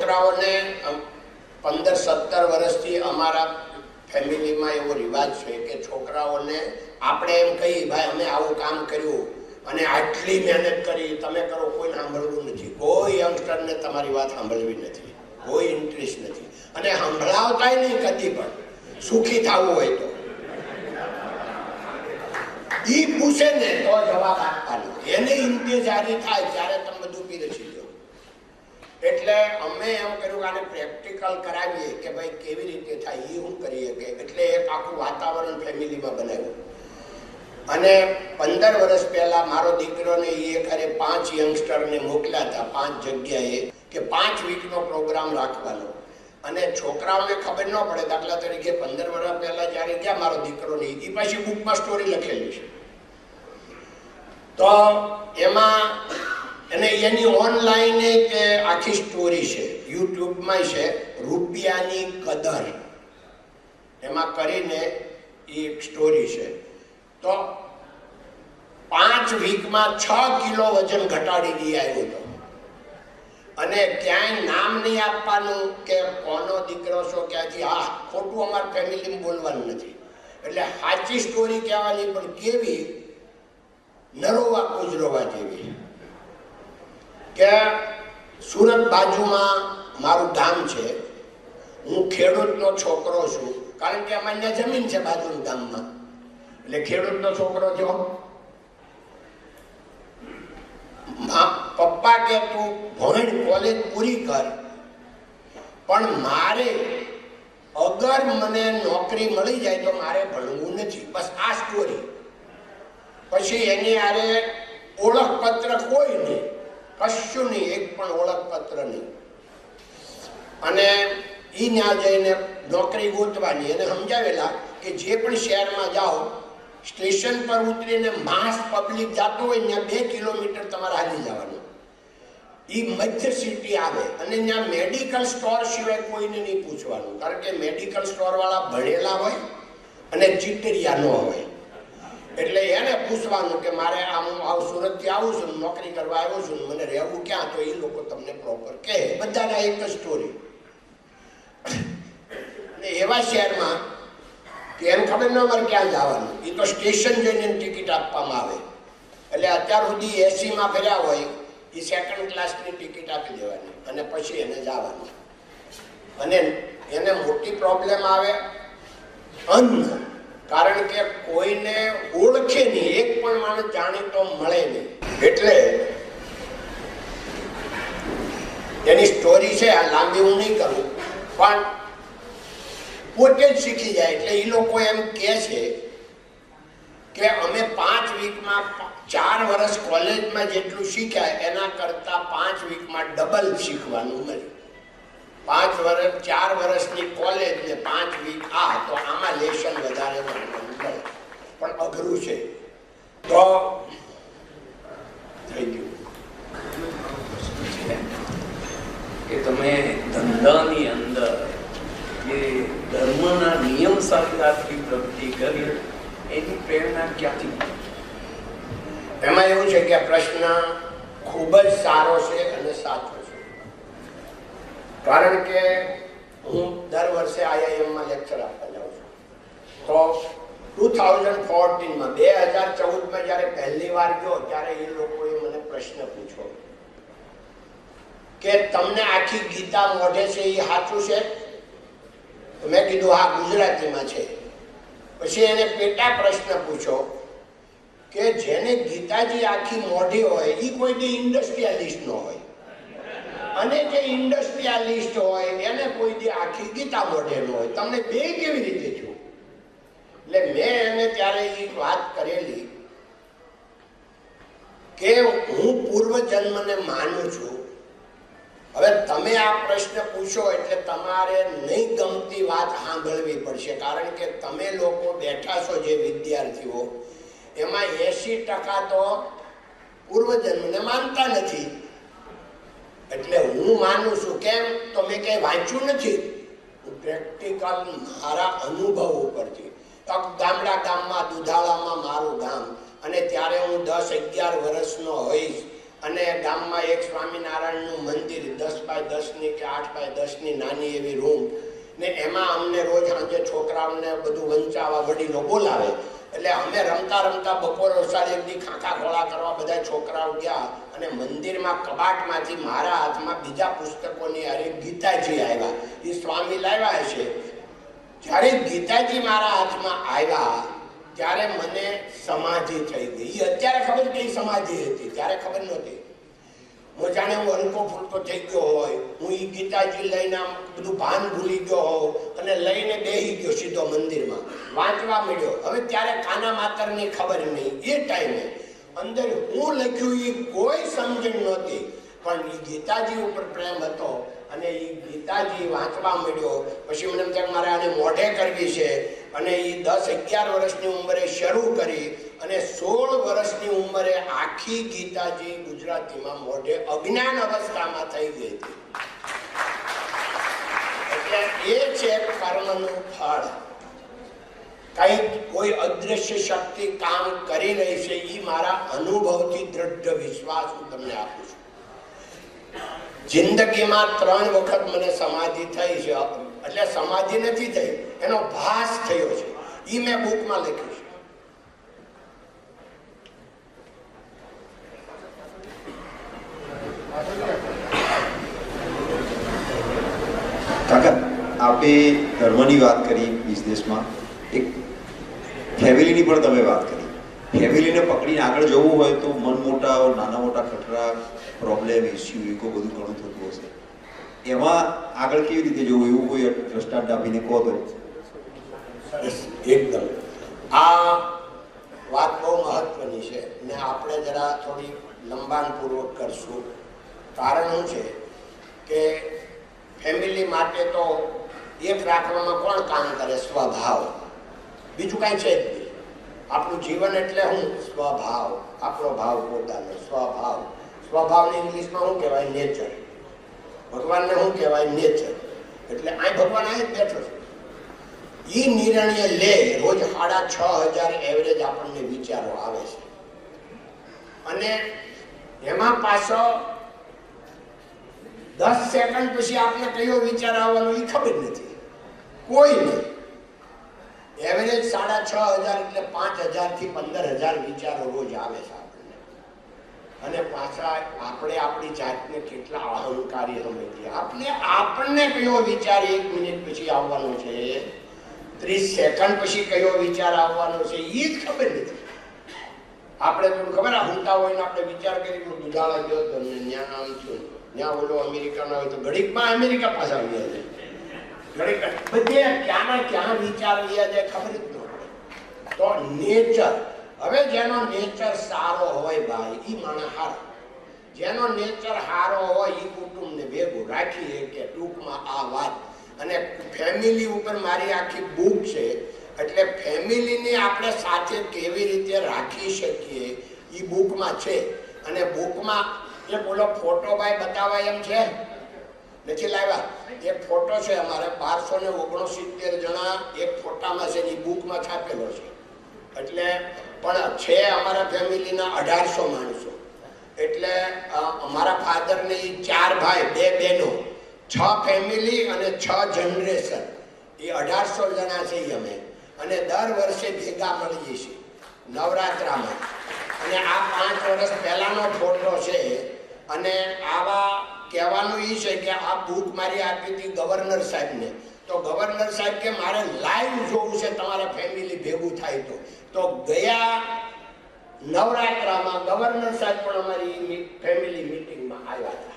છોકરાઓને 15-17 વર્ષથી અમારા ફેમિલીમાં એવો રિવાજ છે કે છોકરાઓને આપણે એમ કહીએ ભાઈ અમે આવું કામ કર્યું અને આટલી મહેનત કરી, તમે કરો, કોઈ સાંભળવું નથી. કોઈ યંગસ્ટરને તમારી વાત સાંભળવી નથી, કોઈ ઇન્ટરેસ્ટ નથી અને સંભળાવતાય નહીં કદી પણ. સુખી થવું હોય તો ઈ પૂછે ને તો જવાબ આપવાનો, એને ઇંતજારી થાય ત્યારે તમે બધું પીરસી દો. એટલે અમે એમ કર્યું કે આને પ્રેક્ટિકલ કરાવીએ કે ભાઈ કેવી રીતે થાય, એ શું કરીએ કે એટલે એક આખું વાતાવરણ ફેમિલીમાં બનાવ્યું. અને 15 વર્ષ પહેલા મારો દીકરોને એ ખરે 5 યંગસ્ટરને મોકલ્યા હતા 5 જગ્યાએ કે 5 વીકનો પ્રોગ્રામ રાખવાનો. અને છોકરાઓને ખબર ન પડે, દાખલા તરીકે 15 વર્ષ પહેલા જ્યારે ગયા મારો દીકરોને, એ પાછી બુકમાં સ્ટોરી લખેલી છે. તો એમાં અને એની ઓનલાઈન કે આખી સ્ટોરી છે, યુટ્યુબમાં છે, રૂપિયાની કદર એમાં કરીને એ એક સ્ટોરી છે. તો 5 વીકમાં 6 કિલો વજન ઘટાડી દઈ આવ્યો હતો. અને ક્યાંય નામ નહીં આપવાનું કે કોનો દીકરો છો ક્યાંથી, હા ખોટું અમારા ફેમિલીમાં બોલવાનું નથી. એટલે સાચી સ્ટોરી કહેવાની, પણ કેવી નરોવા કુજરોવા જેવી. કે સુરત બાજુમાં મારું ગામ છે, હું ખેડૂતનો છોકરો છું, કારણ કે અમારી ત્યાં જમીન છે બાજુના ગામમાં, એટલે ખેડૂતનો છોકરો જો. પપ્પા કે તું ભણ, કોલેજ પૂરી કર, પણ મારે અગર મને નોકરી મળી જાય તો મારે ભણવું નથી. બસ આ સ્ટોરી. પછી એની આરે ઓળખપત્ર કોઈ નહીં, કશું નહીં, એક પણ ઓળખપત્ર નહીં. અને એ ત્યાં જઈને નોકરી ગોતવાની. એને સમજાવેલા કે જે પણ શહેરમાં જાઓ, સ્ટેશન પર ઉતરીને માસ પબ્લિક જતો હોય ત્યાં 2 કિલોમીટર તમારે હાલી જવાનું. એ મધ્ય સિટી આવે અને ત્યાં મેડિકલ સ્ટોર સિવાય કોઈને નહીં પૂછવાનું, કારણ કે મેડિકલ સ્ટોરવાળા ભણેલા હોય અને ચીટરિયા ન હોય. એટલે એને પૂછવાનું કે મારે હું સુરતથી આવું છું, નોકરી કરવા આવ્યો છું, મને રહેવું ક્યાં, તો એ લોકો તમને પ્રોપર કહે. બધાના એક જ સ્ટોરી. અને એવા શહેરમાં કે એમ ખબર ન અમારે ક્યાં જવાનું, એ તો સ્ટેશન જઈને ટિકિટ આપવામાં આવે. એટલે અત્યાર સુધી એસીમાં ફર્યા હોય એ સેકન્ડ ક્લાસની ટિકિટ આપી દેવાની અને પછી એને જવાનું. અને એને મોટી પ્રોબ્લેમ આવે અન્ન, કારણ કે કોઈને ઓળખે નહીં, એક પણ માણસ જાણીતો મળે નહીં. એટલે એની સ્ટોરી છે, આ લાંબી હું નહીં કરું, પણ પોતે જ શીખી જાય. એટલે એ લોકો એમ કહે છે કે અમે 5 વીકમાં 4 વર્ષ કોલેજમાં જેટલું શીખ્યા એના કરતાં 5 વીકમાં ડબલ શીખવાનું મળ્યું. 4 વર્ષની કોલેજ ને 5 વીક આ, તો આમાં લેશન વધારે ભણવાનું મળે, પણ અઘરું છે. તો થઈ ગયું કે તમે ધંધાની અંદર જે ધર્મના નિયમ સાથે આટલી પ્રગતિ કરી, એની પ્રેરણા ક્યાંથી મળી? એમાં એવું છે કે પ્રશ્ન ખૂબ જ સારો છે અને સાચો છે. કારણ કે હું દર વર્ષે IIM-માં લેક્ચર આપવા જાઉં છું. તો 2014માં 2014માં જ્યારે પહેલી વાર ગયો ત્યારે એ લોકોએ મને પ્રશ્ન પૂછ્યો કે તમને આખી ગીતા મોઢે છે એ સાચું છે? તો મેં કીધું હા, ગુજરાતીમાં છે. પછી એને પેટા પ્રશ્ન પૂછ્યો કે જેને ગીતાજી આખી મોઢી હોય એ કોઈ દી ઇન્ડસ્ટ્રીયાલિસ્ટ ન હોય, અને જે ઇન્ડસ્ટ્રીયાલિસ્ટ હોય એને કોઈ દી આખી ગીતા મોઢે ન હોય, તમને બે કેવી રીતે થયું? એટલે મેં એને ત્યારે એ વાત કરેલી કે હું પૂર્વજન્મને માનું છું. હવે તમે આ પ્રશ્ન પૂછો એટલે તમારે નહીં ગમતી વાત સાંભળવી પડશે, કારણ કે તમે લોકો બેઠા છો જે વિદ્યાર્થીઓ, એમાં 80% તો પૂર્વજન્મને માનતા નથી. એટલે હું માનું છું. કેમ? તો મેં કંઈ વાંચ્યું નથી, પ્રેક્ટિકલ મારા અનુભવ ઉપરથી. ગામમાં દુધાળામાં મારું ગામ, અને ત્યારે હું 10-11 વર્ષનો હોઈશ અને ગામમાં એક સ્વામિનારાયણનું મંદિર 10x10ની કે 8x10ની નાની એવી રૂમ ને એમાં અમને રોજ સાંજે છોકરાઓને બધું વંચાવા વડીલો બોલાવે. એટલે અમે રમતા રમતા બપોર વરસાદ એકદી ખાખા ખોળા કરવા બધા છોકરાઓ ગયા અને મંદિરમાં કબાટમાંથી મારા હાથમાં બીજા પુસ્તકોની અરે ગીતાજી આવ્યા. એ સ્વામી લાવ્યા છે. જ્યારે ગીતાજી મારા હાથમાં આવ્યા ત્યારે મને સમાધિ થઈ ગઈ. એ અત્યારે ખબર કે સમાધિ હતી, ત્યારે ખબર નહોતી. હું જાણે હું હલકો ફૂલકો થઈ ગયો હોય, હું એ ગીતાજી લઈને આમ બધું ભાન ભૂલી ગયો હોઉં અને લઈને બેસી ગયો સીધો મંદિરમાં વાંચવા મળ્યો. હવે ત્યારે કાના માતરની ખબર નહીં. એ ટાઈમે અંદર હું લખ્યું એ કોઈ સમજણ નહોતી, પણ એ ગીતાજી ઉપર પ્રેમ હતો અને એ ગીતાજી વાંચવા મળ્યો. પછી મને એમ થાય મારે આને મોઢે કરવી છે અને એ 10-11 વર્ષની ઉંમરે શરૂ કરી અને 16 વર્ષની ઉંમરે આખી ગીતાજી ગુજરાતીમાં મોઢે અજ્ઞાન અવસ્થામાં થઈ ગઈ હતી. એટલે એ છે કર્મનું ફળ. કંઈક કોઈ અદૃશ્ય શક્તિ કામ કરી રહી છે, એ મારા અનુભવથી દ્રઢ વિશ્વાસ હું તમને આપું છું. જિંદગીમાં 3 વખત મને સમાધિ થઈ છે. એટલે સમાધિ નથી થઈ, એનો ભાસ થયો છે. એ મેં બુકમાં લખ્યું છે. કાકા, આપે ધર્મની વાત કરી, બિઝનેસમાં એક ફેમિલીની પણ તમે વાત કરી. ફેમિલીને પકડીને આગળ જવું હોય તો મન મોટા નાના મોટા ખતરા, પ્રોબ્લેમ, ઇસ્યુ, ઈગો બધું ઘણું થતું હશે. એમાં આગળ કેવી રીતે જવું, એવું કોઈ દ્રષ્ટાંત આપીને કહો તો. એકદમ આ વાત બહુ મહત્વની છે ને આપણે જરા થોડી લંબાણપૂર્વક કરશું. કારણ શું છે કે ફેમિલી માટે તો એક રાખવામાં કોણ કામ કરે? સ્વભાવ. બીજું કાંઈ છે જ નહીં. આપણું જીવન એટલે શું? સ્વભાવ. આપણો ભાવ પોતાનો સ્વભાવ. સ્વભાવને ઇંગ્લિશમાં શું કહેવાય? નેચર. ભગવાનને શું કહેવાય? નેચર. એટલે આ ભગવાન આ જ બેઠો છે. એ નિર્ણય લે રોજ 6500 એવરેજ આપણને વિચારો આવે છે અને એમાં પાછો 10 સેકન્ડ પછી આપણે કયો વિચાર આવવાનો એ ખબર નથી કોઈને. એવરેજ 6500 એટલે 5000 થી 15000 વિચારો રોજ આવે છે આપણને. અને પાછા આપણે આપણી જાતને કેટલા અહંકારી સમજીએ. આપણને કયો વિચાર 1 મિનિટ પછી આવવાનો છે, 30 સેકન્ડ પછી કયો વિચાર આવવાનો છે એ જ ખબર નથી. આપણે તો ખબર હૂંટા હોય ને આપણે વિચાર કરી દુધાળા ગયો તો ત્યાં આમ થયું, ત્યાં ઓલો અમેરિકાના હોય તો ઘડીકમાં અમેરિકા પાછા આવ્યા છે. ઘડીક બધે ક્યાંના ક્યાં વિચાર આવ્યા જાય ખબર જ ન પડે. તો નેચર, હવે જેનો નેચર સારો હોય ભાઈ એ માણસ સારો. જેનો નેચર સારો હોય એ કુટુંબને ભેગું રાખીએ કે ટૂંકમાં આ વાત. અને ફેમિલી ઉપર મારી આખી બુક છે. એટલે ફેમિલીને આપણે સાથે કેવી રીતે રાખી શકીએ એ બુકમાં છે. અને બુકમાં એક ઓલો ફોટો ભાઈ બતાવાય એમ છે નથી લાવ્યા? એક ફોટો છે અમારે 1269 જણા એક ફોટામાં છે, એ બુકમાં છાપેલો છે. એટલે પણ છે અમારા ફેમિલીના 1800 માણસો. એટલે અમારા ફાધરને 4 ભાઈ 2 બહેનો, 6 ફેમિલી અને 6 જનરેશન, એ 1800 જણા છે અમે. અને દર વર્ષે ભેગા મળીએ છીએ નવરાત્રામાં. અને આ 5 વર્ષ પહેલાનો ફોટો છે. અને આવા કહેવાનું એ છે કે આ બુક મારી આપી હતી ગવર્નર સાહેબને. તો ગવર્નર સાહેબ કે મારે લાઈવ જોવું છે તમારા ફેમિલી ભેગું થાય તો ગયા નવરાત્રામાં ગવર્નર સાહેબ પણ અમારી ફેમિલી મિટિંગમાં આવ્યા હતા.